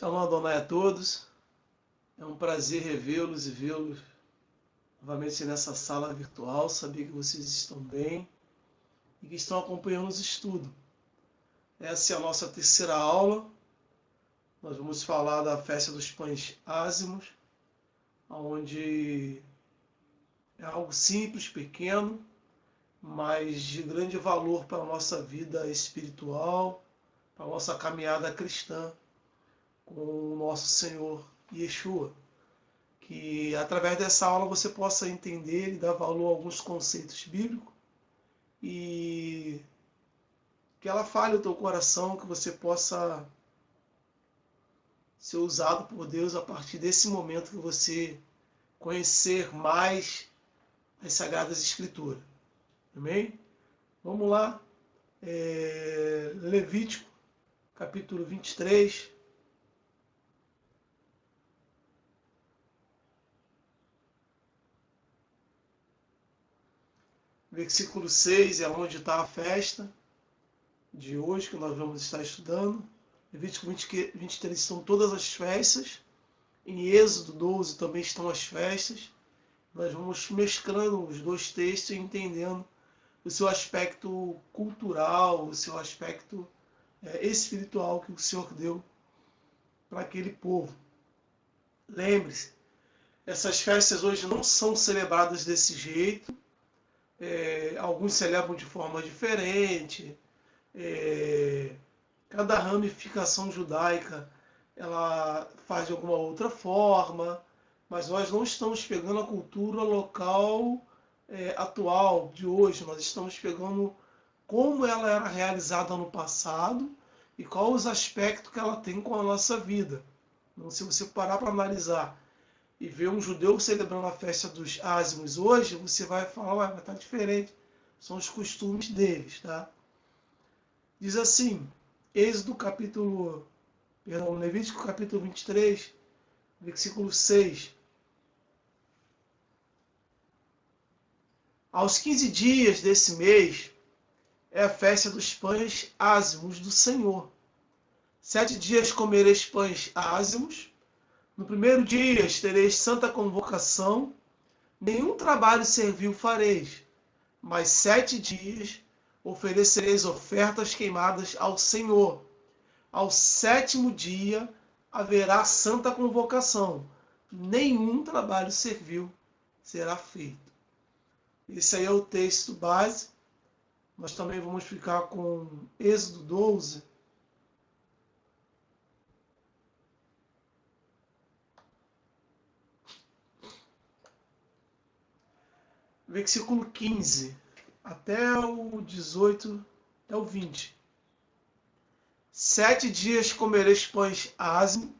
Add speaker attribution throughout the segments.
Speaker 1: Shalom Adonai a todos. É um prazer revê-los e vê-los novamente nessa sala virtual. Saber que vocês estão bem e que estão acompanhando os estudos. Essa é a nossa terceira aula. Nós vamos falar da festa dos pães ázimos, onde é algo simples, pequeno, mas de grande valor para a nossa vida espiritual, para a nossa caminhada cristã com o nosso Senhor Yeshua. Que através dessa aula você possa entender e dar valor a alguns conceitos bíblicos e que ela fale o teu coração, que você possa ser usado por Deus a partir desse momento que você conhecer mais as Sagradas Escrituras. Amém? Vamos lá. Levítico, capítulo 23. Versículo 6 é onde está a festa de hoje, que nós vamos estar estudando. Levítico 23 estão todas as festas. Em Êxodo 12 também estão as festas. Nós vamos mesclando os dois textos e entendendo o seu aspecto cultural, o seu aspecto espiritual que o Senhor deu para aquele povo. Lembre-se, essas festas hoje não são celebradas desse jeito. Alguns celebram de forma diferente. Cada ramificação judaica ela faz de alguma outra forma, mas nós não estamos pegando a cultura local atual de hoje, nós estamos pegando como ela era realizada no passado e quais os aspectos que ela tem com a nossa vida. Então, se você parar para analisar e ver um judeu celebrando a festa dos ázimos hoje, você vai falar, mas está diferente, são os costumes deles, tá? Diz assim, Levítico capítulo 23, versículo 6. Aos 15 dias desse mês é a festa dos pães ázimos do Senhor. 7 dias comereis pães ázimos. No primeiro dia tereis santa convocação. Nenhum trabalho servil fareis, mas 7 dias oferecereis ofertas queimadas ao Senhor. Ao 7º dia haverá santa convocação. Nenhum trabalho servil será feito. Esse aí é o texto base. Nós também vamos ficar com Êxodo 12. Versículo 15 até o 18, até o 20. 7 dias comereis pães ázimos.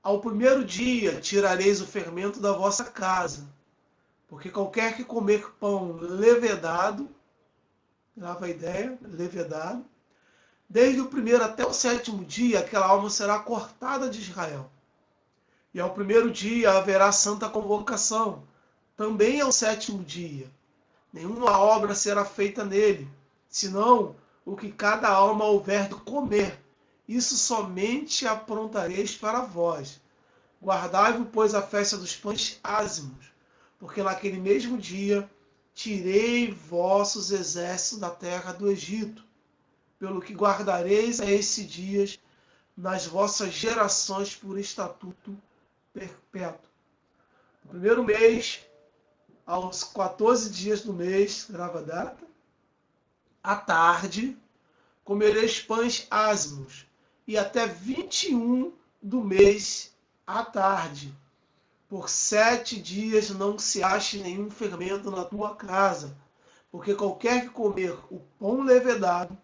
Speaker 1: Ao primeiro dia tirareis o fermento da vossa casa, porque qualquer que comer pão levedado, grava a ideia, levedado, desde o primeiro até o 7º dia, aquela alma será cortada de Israel. E ao primeiro dia haverá santa convocação, também ao 7º dia. Nenhuma obra será feita nele, senão o que cada alma houver de comer. Isso somente aprontareis para vós. Guardai-vos, pois, a festa dos pães ázimos, porque naquele mesmo dia tirei vossos exércitos da terra do Egito, pelo que guardareis a esses dias nas vossas gerações por estatuto perpétuo. No primeiro mês, aos 14 dias do mês, grava a data, à tarde, comereis pães ázimos, e até 21 do mês, à tarde. Por 7 dias não se ache nenhum fermento na tua casa, porque qualquer que comer o pão levedado,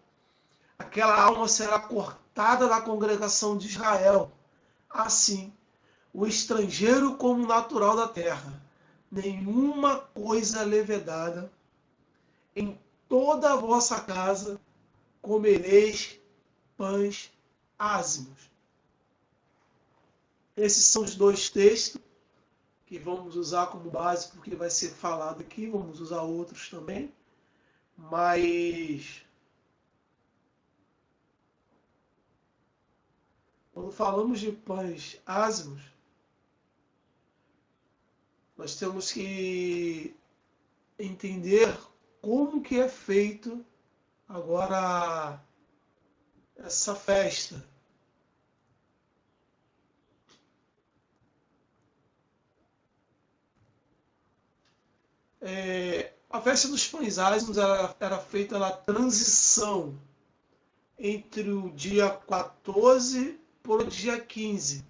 Speaker 1: aquela alma será cortada da congregação de Israel. Assim, o estrangeiro como o natural da terra, nenhuma coisa levedada, em toda a vossa casa comereis pães ázimos. Esses são os dois textos que vamos usar como base, porque vai ser falado aqui, vamos usar outros também, mas Quando falamos de pães ázimos, nós temos que entender como que é feito agora essa festa. A festa dos pães ázimos era feita na transição entre o dia 14 para o dia 15.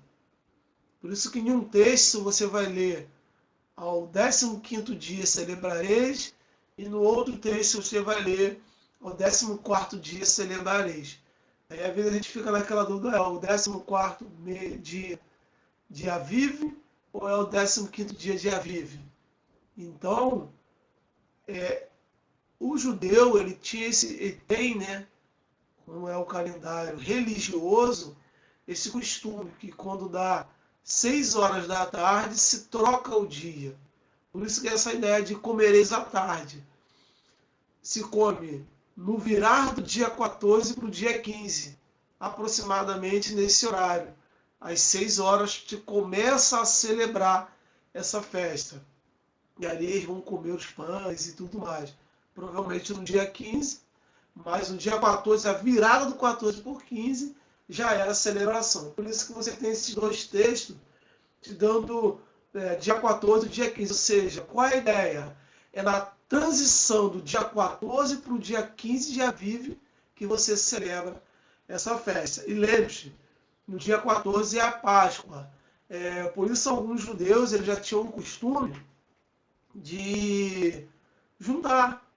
Speaker 1: Por isso que em um texto você vai ler: ao 15º dia celebrareis, e no outro texto você vai ler: ao 14º dia celebrareis. Aí às vezes a gente fica naquela dúvida: é o 14º dia de Aviv ou é o 15º dia de Aviv? Então, o judeu ele tem, né, como é o calendário religioso, esse costume que quando dá 6 horas da tarde se troca o dia. Por isso que essa ideia de comereis à tarde. Se come no virar do dia 14 para o dia 15, aproximadamente nesse horário. Às 6 horas se começa a celebrar essa festa. E ali eles vão comer os pães e tudo mais. Provavelmente no dia 15, mas no dia 14, a virada do 14 por 15, já era a celebração. Por isso que você tem esses dois textos te dando dia 14 e dia 15. Ou seja, qual é a ideia? É na transição do dia 14 para o dia 15 de Aviv que você celebra essa festa. E lembre-se, no dia 14 é a Páscoa. Por isso alguns judeus eles já tinham o costume de juntar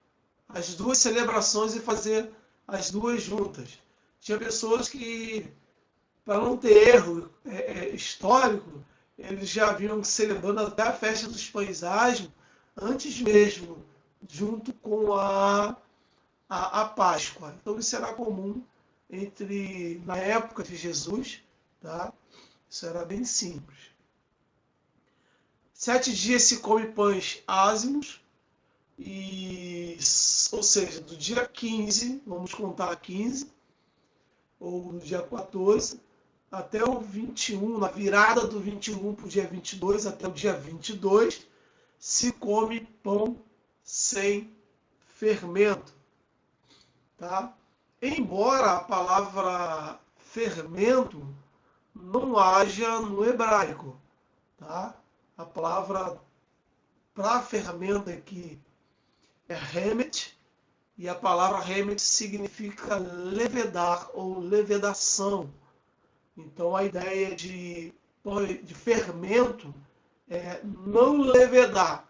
Speaker 1: as duas celebrações e fazer as duas juntas. Tinha pessoas que, para não ter erro histórico, eles já vinham celebrando até a festa dos pães ázimos antes mesmo, junto com a Páscoa. Então isso era comum na época de Jesus, tá? Isso era bem simples. 7 dias se come pães ázimos, ou seja, do dia 15, vamos contar 15, ou no dia 14, até o 21, na virada do 21 para o dia 22, até o dia 22, se come pão sem fermento. Tá? Embora a palavra fermento não haja no hebraico. Tá? A palavra para fermento aqui é remet, e a palavra remet significa levedar ou levedação. Então a ideia de fermento é não levedar.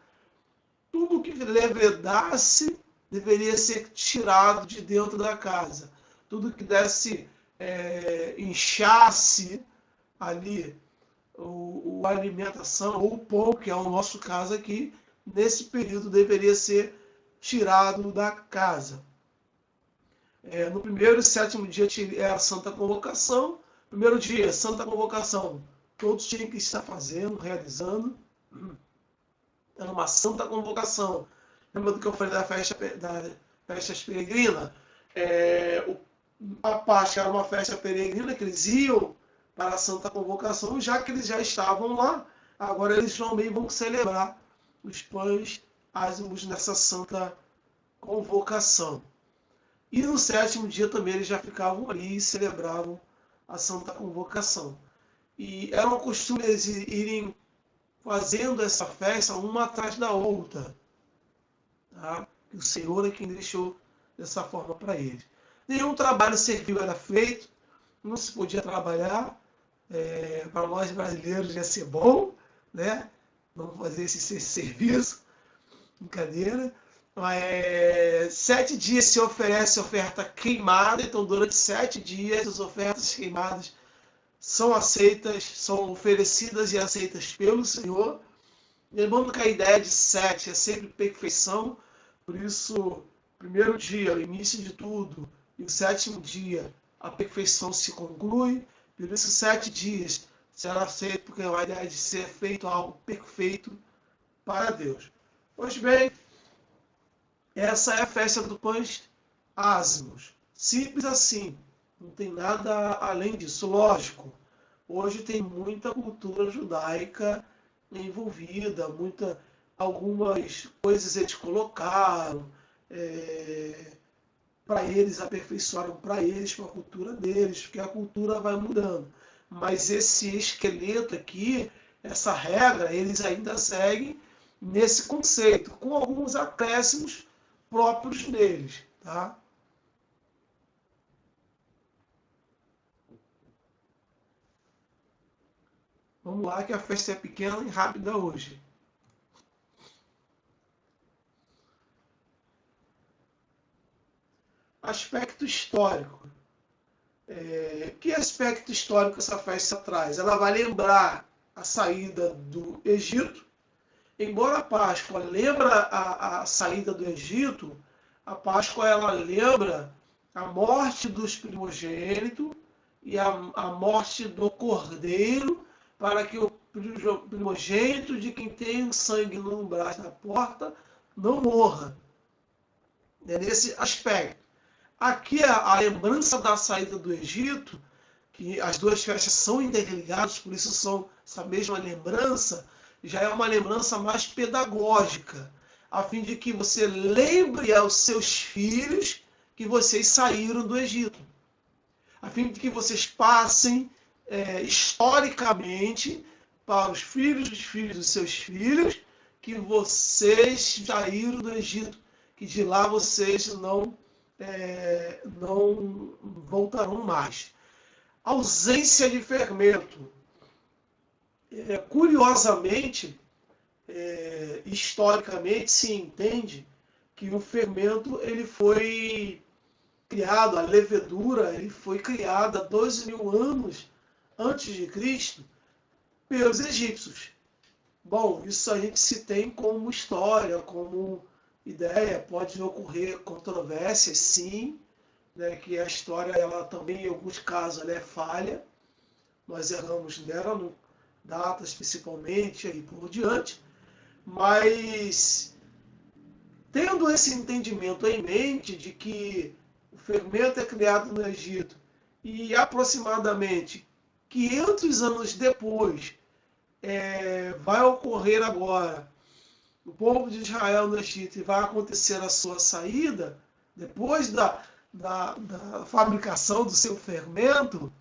Speaker 1: Tudo que levedasse deveria ser tirado de dentro da casa. Tudo que desse inchasse ali a alimentação ou o pão, que é o nosso caso aqui, nesse período deveria ser tirado da casa. No primeiro e sétimo dia é a Santa Convocação. Primeiro dia, Santa Convocação. Todos tinham que estar fazendo, realizando. Era uma Santa Convocação. Lembra do que eu falei da festa peregrina? A Páscoa era uma festa peregrina que eles iam para a Santa Convocação, já que eles já estavam lá, agora eles também vão celebrar os pães ázimos nessa Santa Convocação. E no sétimo dia também eles já ficavam ali e celebravam a Santa Convocação. E era um costume eles irem fazendo essa festa uma atrás da outra. Tá? Que o Senhor é quem deixou dessa forma para eles. Nenhum trabalho servil era feito, não se podia trabalhar. Para nós brasileiros ia ser bom, né? Não fazer esse serviço, brincadeira. 7 dias se oferece oferta queimada, então durante 7 dias as ofertas queimadas são aceitas, são oferecidas e aceitas pelo Senhor. Lembrando que a ideia de 7 é sempre perfeição, por isso, primeiro dia, o início de tudo, e o sétimo dia, a perfeição se conclui. Por isso, 7 dias será aceito, porque é a ideia de ser feito algo perfeito para Deus. Pois bem, essa é a festa dos pães ázimos. Simples assim, não tem nada além disso. Lógico, hoje tem muita cultura judaica envolvida, algumas coisas eles colocaram, para eles, aperfeiçoaram para eles, para a cultura deles, porque a cultura vai mudando. Mas esse esqueleto aqui, essa regra, eles ainda seguem nesse conceito, com alguns acréscimos próprios deles. Tá? Vamos lá, que a festa é pequena e rápida hoje. Aspecto histórico. Que aspecto histórico essa festa traz? Ela vai lembrar a saída do Egito. Embora a Páscoa lembra a saída do Egito, a Páscoa ela lembra a morte dos primogênitos e a morte do cordeiro, para que o primogênito de quem tem o sangue no umbral da porta não morra. É nesse aspecto. Aqui a lembrança da saída do Egito, que as duas festas são interligadas, por isso são essa mesma lembrança, já é uma lembrança mais pedagógica, a fim de que você lembre aos seus filhos que vocês saíram do Egito, a fim de que vocês passem historicamente para os filhos dos seus filhos que vocês saíram do Egito, que de lá vocês não voltarão mais. Ausência de fermento. Curiosamente, historicamente, se entende que o fermento ele foi criado, a levedura ele foi criada 12.000 anos antes de Cristo pelos egípcios. Bom, isso a gente se tem como história, como ideia, pode ocorrer controvérsias, sim, né, que a história, ela também, em alguns casos, ela é falha, nós erramos nela, datas principalmente, e por diante, mas tendo esse entendimento em mente de que o fermento é criado no Egito e aproximadamente 500 anos depois vai ocorrer agora o povo de Israel no Egito e vai acontecer a sua saída, depois da fabricação do seu fermento,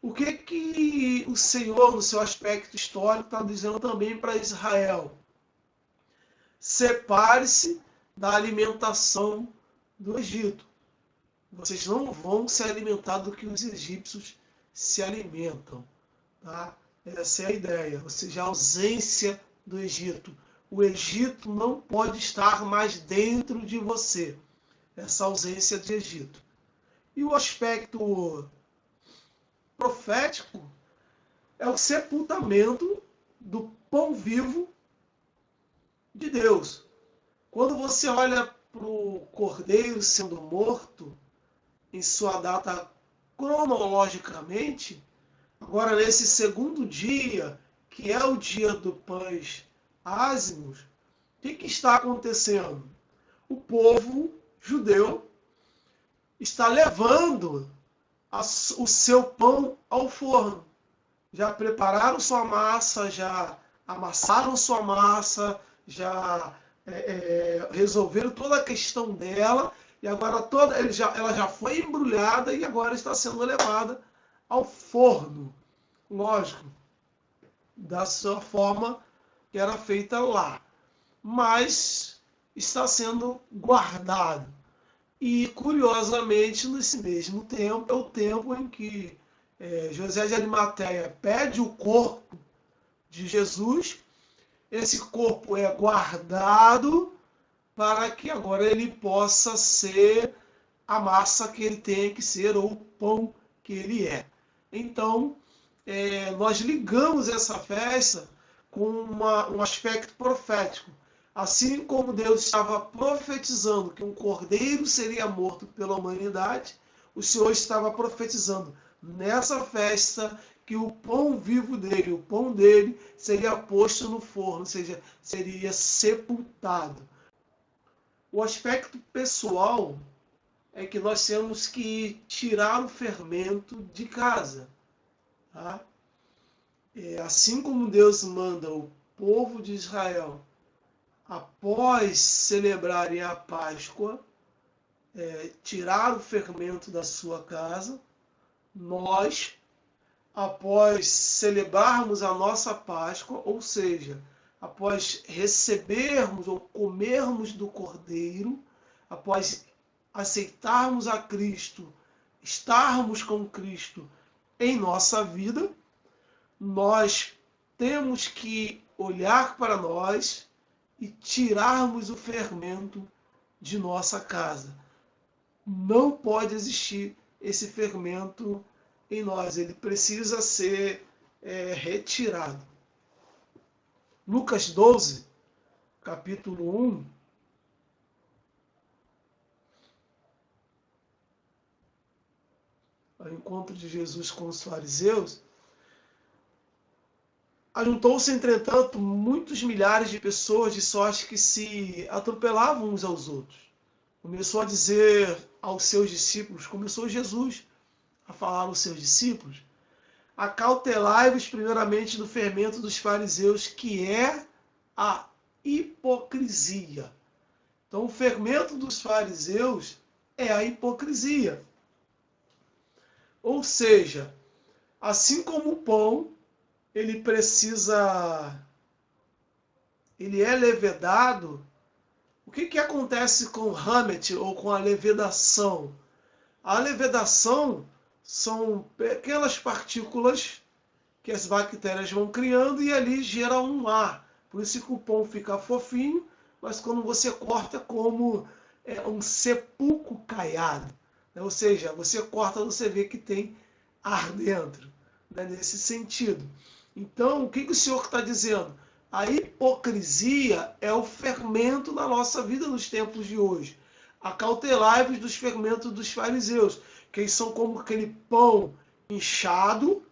Speaker 1: o que o Senhor, no seu aspecto histórico, está dizendo também para Israel? Separe-se da alimentação do Egito. Vocês não vão se alimentar do que os egípcios se alimentam. Tá? Essa é a ideia, ou seja, a ausência do Egito. O Egito não pode estar mais dentro de você. Essa ausência de Egito. E o aspecto profético é o sepultamento do pão vivo de Deus. Quando você olha para o cordeiro sendo morto, em sua data cronologicamente, agora nesse segundo dia, que é o dia do pães ázimos, o que está acontecendo? O povo judeu está levando o seu pão ao forno. Já prepararam sua massa, já amassaram sua massa, já resolveram toda a questão dela, e agora ela já foi embrulhada e agora está sendo levada ao forno. Lógico, da sua forma que era feita lá. Mas está sendo guardado. E, curiosamente, nesse mesmo tempo, é o tempo em que José de Arimateia pede o corpo de Jesus. Esse corpo é guardado para que agora ele possa ser a massa que ele tem que ser, ou o pão que ele é. Então, nós ligamos essa festa com um aspecto profético. Assim como Deus estava profetizando que um cordeiro seria morto pela humanidade, o Senhor estava profetizando nessa festa que o pão vivo dele, o pão dele, seria posto no forno, ou seja, seria sepultado. O aspecto pessoal é que nós temos que tirar o fermento de casa. Tá? Assim como Deus manda o povo de Israel, após celebrarem a Páscoa, tirar o fermento da sua casa, nós, após celebrarmos a nossa Páscoa, ou seja, após recebermos ou comermos do Cordeiro, após aceitarmos a Cristo, estarmos com Cristo em nossa vida, nós temos que olhar para nós e tirarmos o fermento de nossa casa. Não pode existir esse fermento em nós, ele precisa ser retirado. Lucas 12, capítulo 1, ao encontro de Jesus com os fariseus, ajuntou-se, entretanto, muitos milhares de pessoas, de sorte que se atropelavam uns aos outros. Começou a dizer aos seus discípulos, começou Jesus a falar aos seus discípulos, acautelai-vos primeiramente do fermento dos fariseus, que é a hipocrisia. Então, o fermento dos fariseus é a hipocrisia. Ou seja, assim como o pão, ele é levedado. O que acontece com o hamet ou com a levedação? A levedação são pequenas partículas que as bactérias vão criando e ali gera um ar. Por isso que o pão fica fofinho, mas quando você corta como um sepulcro caiado. Ou seja, você corta, você vê que tem ar dentro, né? Nesse sentido. Então, o que o Senhor está dizendo? A hipocrisia é o fermento na nossa vida nos tempos de hoje. Acautelai-vos dos fermentos dos fariseus, que são como aquele pão inchado,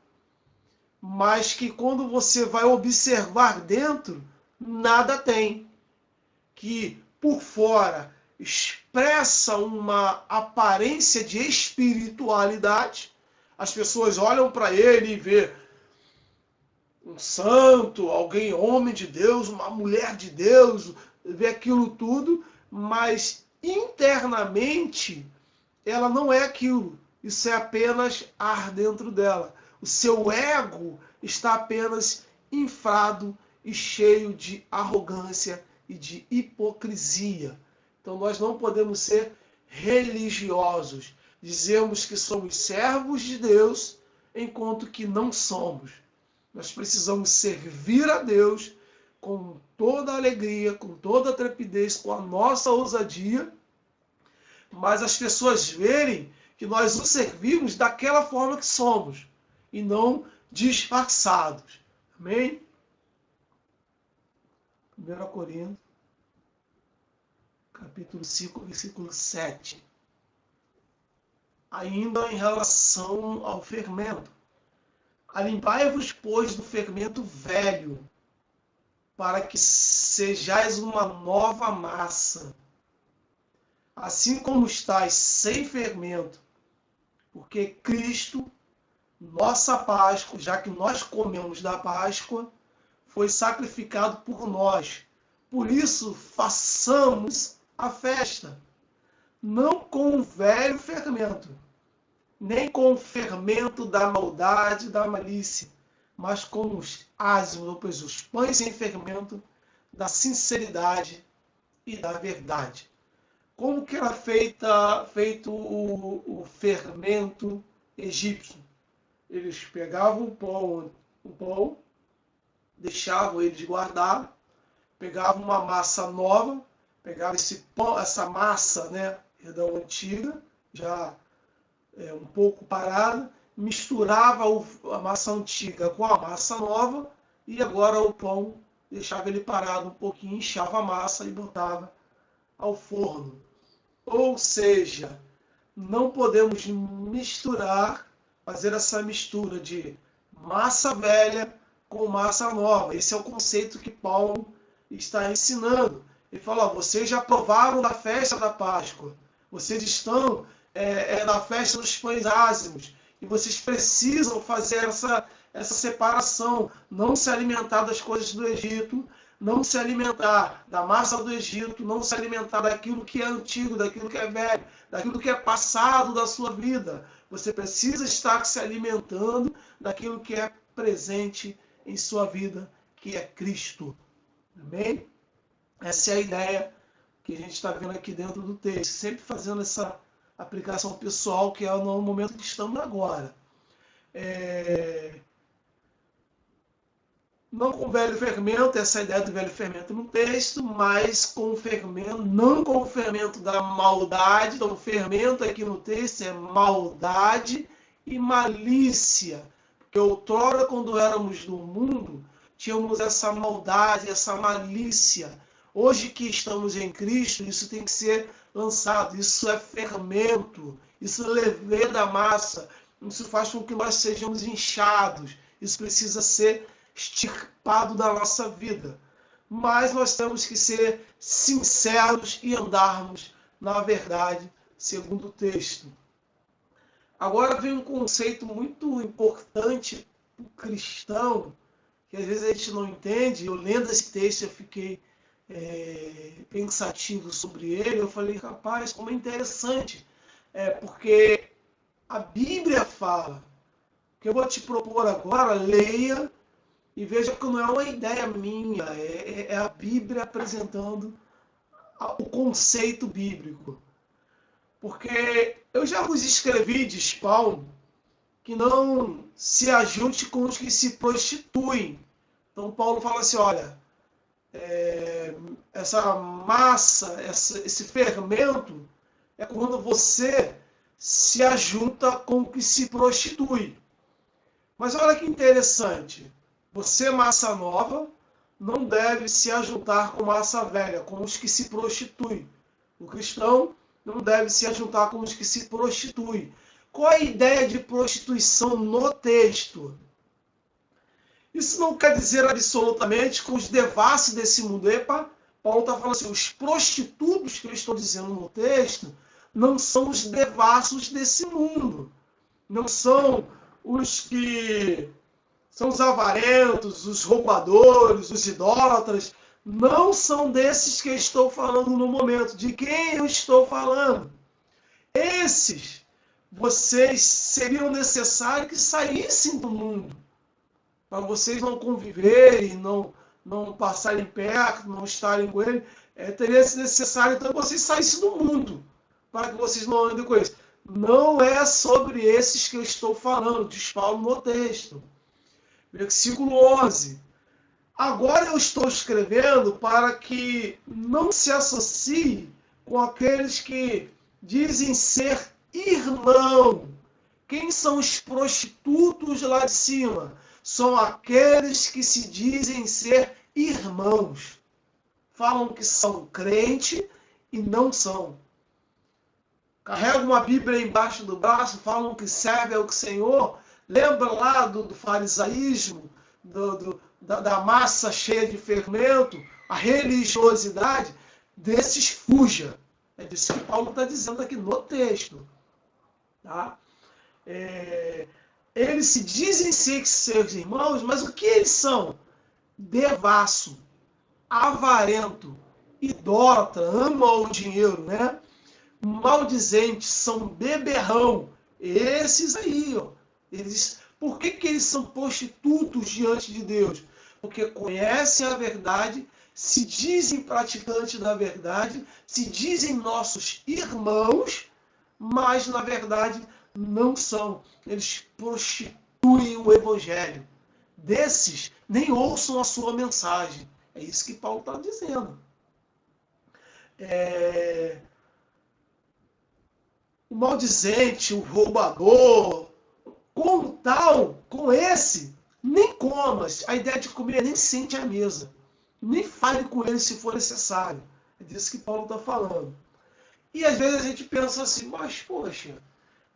Speaker 1: mas que quando você vai observar dentro, nada tem. Que por fora expressa uma aparência de espiritualidade. As pessoas olham para ele e vê um santo, alguém, homem de Deus, uma mulher de Deus, vê aquilo tudo, mas internamente ela não é aquilo. Isso é apenas ar dentro dela. O seu ego está apenas inflado e cheio de arrogância e de hipocrisia. Então nós não podemos ser religiosos. Dizemos que somos servos de Deus, enquanto que não somos. Nós precisamos servir a Deus com toda a alegria, com toda a trepidez, com a nossa ousadia, mas as pessoas verem que nós o servimos daquela forma que somos, e não disfarçados. Amém? 1 Coríntios, capítulo 5, versículo 7. Ainda em relação ao fermento. Alimpai-vos, pois, do fermento velho, para que sejais uma nova massa, assim como estáis sem fermento, porque Cristo, nossa Páscoa, já que nós comemos da Páscoa, foi sacrificado por nós. Por isso, façamos a festa, não com o velho fermento, nem com o fermento da maldade, da malícia, mas com os ázimos, pois os pães sem fermento da sinceridade e da verdade. Como que era feito o fermento egípcio? Eles pegavam o pão, deixavam eles guardar, pegavam uma massa nova, pegavam essa massa, né, antiga, já um pouco parada, misturava a massa antiga com a massa nova e agora o pão deixava ele parado um pouquinho, inchava a massa e botava ao forno. Ou seja, não podemos misturar, fazer essa mistura de massa velha com massa nova. Esse é o conceito que Paulo está ensinando. Ele fala, vocês já provaram da festa da Páscoa, vocês estão na festa dos pães ázimos, e vocês precisam fazer essa separação, não se alimentar das coisas do Egito, não se alimentar da massa do Egito, não se alimentar daquilo que é antigo, daquilo que é velho, daquilo que é passado da sua vida. Você precisa estar se alimentando daquilo que é presente em sua vida, que é Cristo. Amém? Essa é a ideia que a gente está vendo aqui dentro do texto, sempre fazendo essa aplicação pessoal, que é no momento que estamos agora. Não com o velho fermento, essa ideia do velho fermento no texto, mas com o fermento, não com o fermento da maldade. Então, o fermento aqui no texto é maldade e malícia. Porque outrora, quando éramos do mundo, tínhamos essa maldade, essa malícia. Hoje que estamos em Cristo, isso tem que ser lançado. Isso é fermento, isso é leveia da massa. Isso faz com que nós sejamos inchados. Isso precisa ser extirpado da nossa vida. Mas nós temos que ser sinceros e andarmos na verdade, segundo o texto. Agora vem um conceito muito importante para o cristão, que às vezes a gente não entende. Eu lendo esse texto, eu fiquei pensativo sobre ele. Eu falei, rapaz, como é interessante. Porque a Bíblia fala. O que eu vou te propor agora, leia e veja que não é uma ideia minha, é a Bíblia apresentando o conceito bíblico. Porque eu já vos escrevi, diz Paulo, que não se ajunte com os que se prostituem. Então Paulo fala assim, olha, essa massa, esse fermento, é quando você se ajunta com o que se prostitui. Mas olha que interessante. Você, massa nova, não deve se ajuntar com massa velha, com os que se prostituem. O cristão não deve se ajuntar com os que se prostituem. Qual é a ideia de prostituição no texto? Isso não quer dizer absolutamente que os devassos desse mundo... Epa, Paulo está falando assim, os prostitutos que eu estou dizendo no texto não são os devassos desse mundo. Não são os que... são os avarentos, os roubadores, os idólatras. Não são desses que eu estou falando no momento. De quem eu estou falando? Esses, vocês seriam necessários que saíssem do mundo. Para vocês não conviverem, não passarem perto, não estarem com ele. Teria sido necessário então que vocês saíssem do mundo. Para que vocês não andem com eles. Não é sobre esses que eu estou falando, diz Paulo no texto. Versículo 11. Agora eu estou escrevendo para que não se associe com aqueles que dizem ser irmão. Quem são os prostitutos lá de cima? São aqueles que se dizem ser irmãos. Falam que são crente e não são. Carregam uma Bíblia embaixo do braço, falam que serve ao Senhor. Lembra lá do farisaísmo, da massa cheia de fermento, a religiosidade? Desses fuja. É disso que Paulo está dizendo aqui no texto. Tá? Eles se dizem ser seus irmãos, mas o que eles são? Devasso, avarento, idólatra, ama o dinheiro, né? Maldizentes, são beberrão. Esses aí, ó. Por que eles são prostitutos diante de Deus? Porque conhecem a verdade, se dizem praticantes da verdade, se dizem nossos irmãos, mas na verdade não são. Eles prostituem o evangelho. Desses, nem ouçam a sua mensagem. É isso que Paulo está dizendo. O maldizente, o roubador, com esse, nem comas. A ideia de comer, nem sente à mesa. Nem fale com ele se for necessário. É disso que Paulo está falando. E às vezes a gente pensa assim, mas poxa,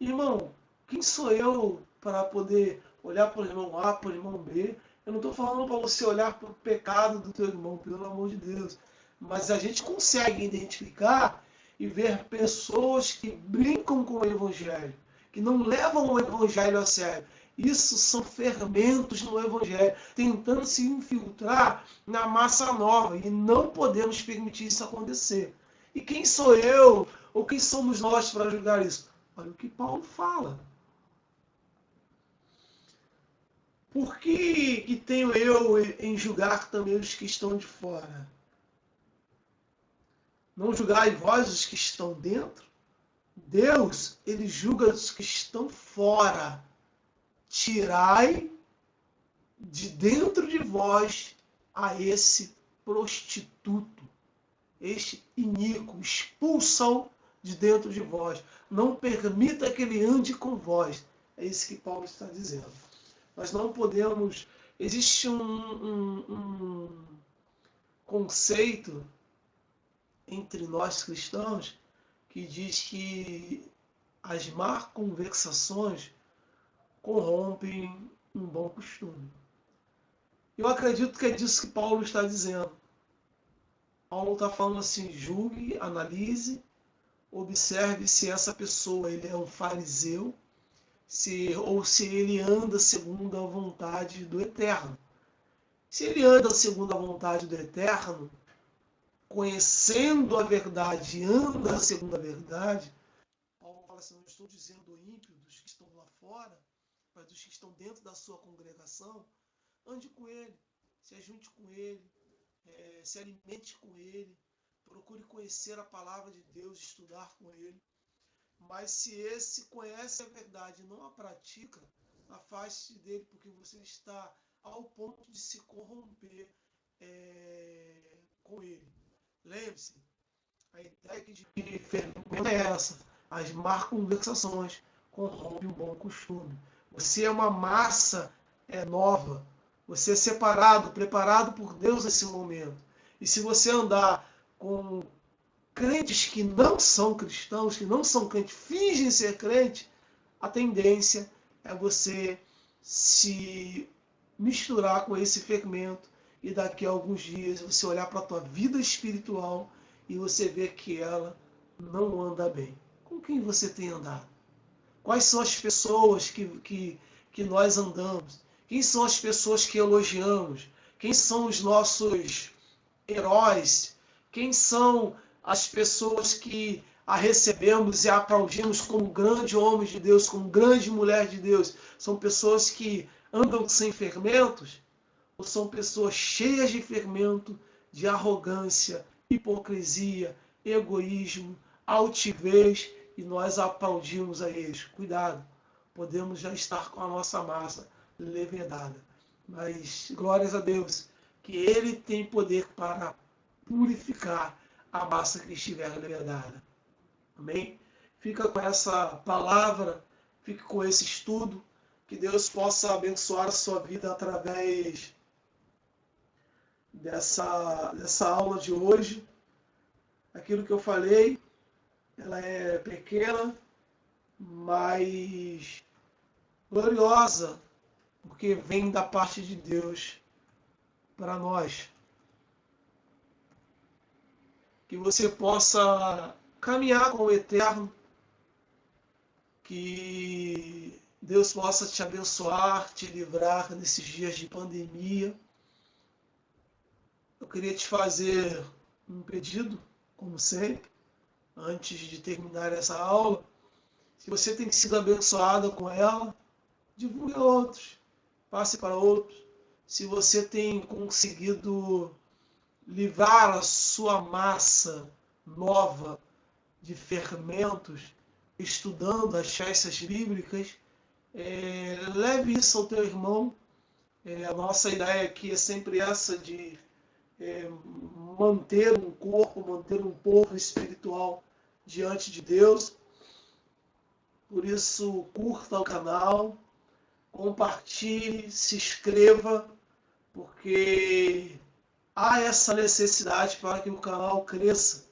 Speaker 1: irmão, quem sou eu para poder olhar para o irmão A, para o irmão B? Eu não estou falando para você olhar para o pecado do teu irmão, pelo amor de Deus. Mas a gente consegue identificar e ver pessoas que brincam com o evangelho, que não levam o evangelho a sério. Isso são fermentos no Evangelho, tentando se infiltrar na massa nova, e não podemos permitir isso acontecer. E quem sou eu, ou quem somos nós para julgar isso? Olha o que Paulo fala. Por que tenho eu em julgar também os que estão de fora? Não julgai vós os que estão dentro? Deus, ele julga os que estão fora. Tirai de dentro de vós a esse prostituto, este iníquo, expulsa-o de dentro de vós. Não permita que ele ande com vós. É isso que Paulo está dizendo. Nós não podemos... Existe um conceito entre nós cristãos que diz que as más conversações corrompem um bom costume. Eu acredito que é disso que Paulo está dizendo. Paulo está falando assim: julgue, analise, observe se essa pessoa ele é um fariseu, ou se ele anda segundo a vontade do Eterno. Se ele anda segundo a vontade do Eterno, conhecendo a verdade, anda segundo a verdade, Paulo fala assim: não estou dizendo ímpio dos que estão lá fora, mas dos que estão dentro da sua congregação, ande com ele, se ajunte com ele, se alimente com ele, procure conhecer a palavra de Deus, estudar com ele. Mas se esse conhece a verdade e não a pratica, afaste dele, porque você está ao ponto de se corromper com ele. Lembre-se, a ideia de fermento é essa: as más conversações corrompem um bom costume. Você é uma massa nova, você é separado, preparado por Deus nesse momento. E se você andar com crentes que não são cristãos, que não são crentes, fingem ser crente, a tendência é você se misturar com esse fermento e daqui a alguns dias você olhar para a tua vida espiritual e você ver que ela não anda bem. Com quem você tem andado? Quais são as pessoas que nós andamos? Quem são as pessoas que elogiamos? Quem são os nossos heróis? Quem são as pessoas que a recebemos e a aplaudimos como grande homem de Deus, como grande mulher de Deus? São pessoas que andam sem fermentos? Ou são pessoas cheias de fermento, de arrogância, hipocrisia, egoísmo, altivez, e nós aplaudimos a eles? Cuidado, podemos já estar com a nossa massa levedada. Mas glórias a Deus, que Ele tem poder para purificar a massa que estiver levedada. Amém? Fica com essa palavra, fique com esse estudo, que Deus possa abençoar a sua vida através dessa aula de hoje. Aquilo que eu falei, ela é pequena, mas gloriosa, porque vem da parte de Deus para nós. Que você possa caminhar com o Eterno, que Deus possa te abençoar, te livrar nesses dias de pandemia. Eu queria te fazer um pedido, como sempre, antes de terminar essa aula. Se você tem sido abençoado com ela, divulgue a outros, passe para outros. Se você tem conseguido livrar a sua massa nova de fermentos, estudando as festas bíblicas, leve isso ao teu irmão. A nossa ideia aqui é sempre essa de manter um corpo, manter um povo espiritual diante de Deus. Por isso, curta o canal, compartilhe, se inscreva, porque há essa necessidade para que o canal cresça.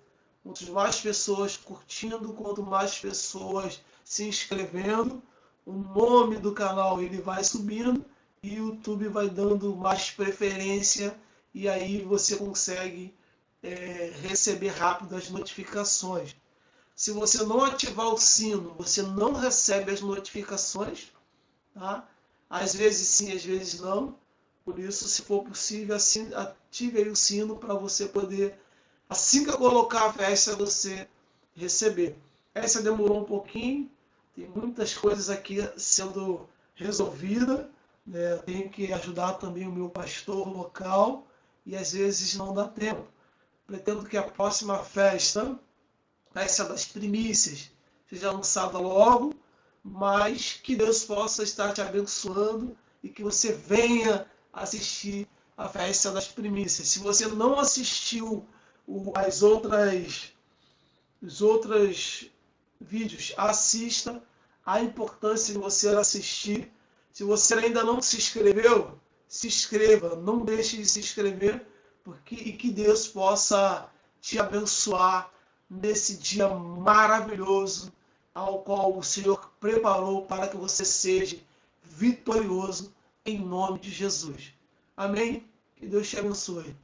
Speaker 1: Quanto mais pessoas curtindo, quanto mais pessoas se inscrevendo, o nome do canal ele vai subindo e o YouTube vai dando mais preferência, e aí você consegue receber rápido as notificações. Se você não ativar o sino, você não recebe as notificações, tá? Às vezes sim, às vezes não. Por isso, se for possível, assim, ative aí o sino para você poder, assim que eu colocar a festa, você receber. Essa demorou um pouquinho, tem muitas coisas aqui sendo resolvidas, né? Tenho que ajudar também o meu pastor local e às vezes não dá tempo. Pretendo que a próxima festa, essa das primícias, seja lançada logo, mas que Deus possa estar te abençoando e que você venha assistir a festa das primícias. Se você não assistiu os outros vídeos, assista. A importância de você assistir. Se você ainda não se inscreveu, se inscreva. Não deixe de se inscrever, e que Deus possa te abençoar nesse dia maravilhoso ao qual o Senhor preparou para que você seja vitorioso em nome de Jesus. Amém? Que Deus te abençoe.